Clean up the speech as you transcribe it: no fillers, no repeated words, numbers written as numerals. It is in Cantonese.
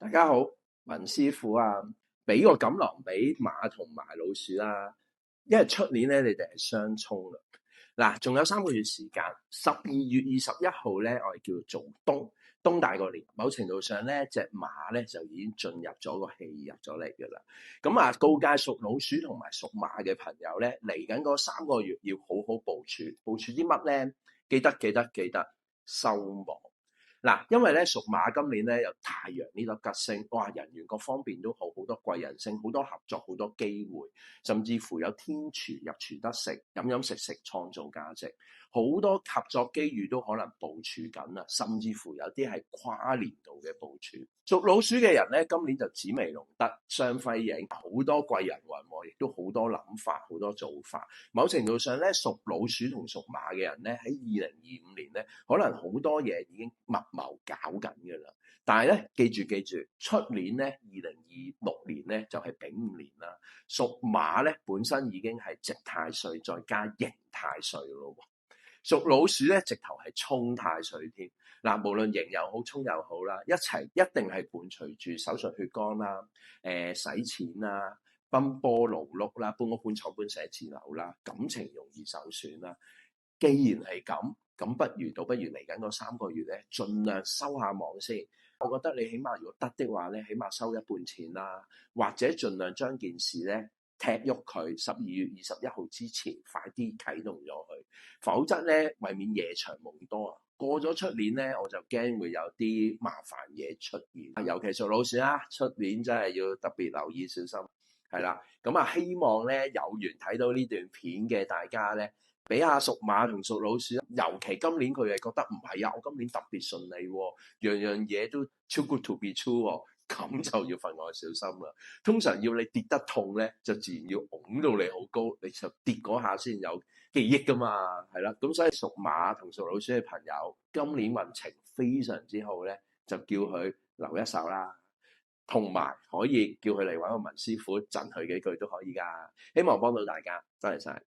大家好，文師傅啊，俾個錦囊俾馬同埋老鼠啦，因為出年咧你哋係相沖啦。嗱，仲有3個月時間，12月21號咧，我哋叫做冬大過年。某程度上咧，隻馬咧就已經進入咗個氣入咗嚟噶啦。咁啊，告誡屬老鼠同埋屬馬嘅朋友咧，嚟緊嗰3個月要好好部署。部署啲乜咧？記得收網。嗱，因為咧屬馬今年咧有太陽呢粒吉星，哇，人緣各方面都好多貴人星，好多合作，好多機會，甚至乎有天廚入廚得食，飲食創造價值，好多合作機遇都可能部署緊啦，甚至乎有啲係跨年度嘅部署。屬老鼠嘅人咧，今年就紫微龍德雙輝映，好多貴人運，亦都好多諗法，好多做法。某程度上咧，屬老鼠同屬馬嘅人咧，喺2025年咧，可能好多嘢已經密謀搞緊㗎啦。但係咧，記住，出年咧2026年咧就係丙午年啦。屬馬咧本身已經係值太歲，再加刑太歲咯。屬老鼠咧，直頭係沖太歲添。嗱，無論刑又好，沖又好啦，一定係伴隨住手術血光啦、使錢啦、奔波勞碌啦、搬屋搬廠搬寫字樓啦，感情容易受損啦。既然係咁，不如嚟緊嗰3個月咧，盡量收下網先。我覺得你起碼如果得的話咧，起碼收一半錢啦，或者盡量將件事咧踢喐佢，12月21號之前快啲啟動咗佢，否則咧為免夜長夢多啊。過咗出年咧，我就驚會有啲麻煩嘢出現，尤其屬老鼠啦，出年真係要特別留意小心。係啦，咁啊希望咧有緣睇到呢段片嘅大家咧，俾下屬馬同屬老鼠，尤其今年佢係覺得唔係啊，我今年特別順利喎，樣嘢都 too good to be true 喎，咁就要分外小心啦。通常要你跌得痛咧，就自然要拱到你好高，你就跌嗰下先有記憶噶嘛，係啦。咁所以屬馬同屬老鼠嘅朋友，今年運程非常之好咧，就叫佢留一手啦。同埋可以叫佢嚟揾個文師傅贈佢幾句都可以㗎，希望幫到大家，多謝晒。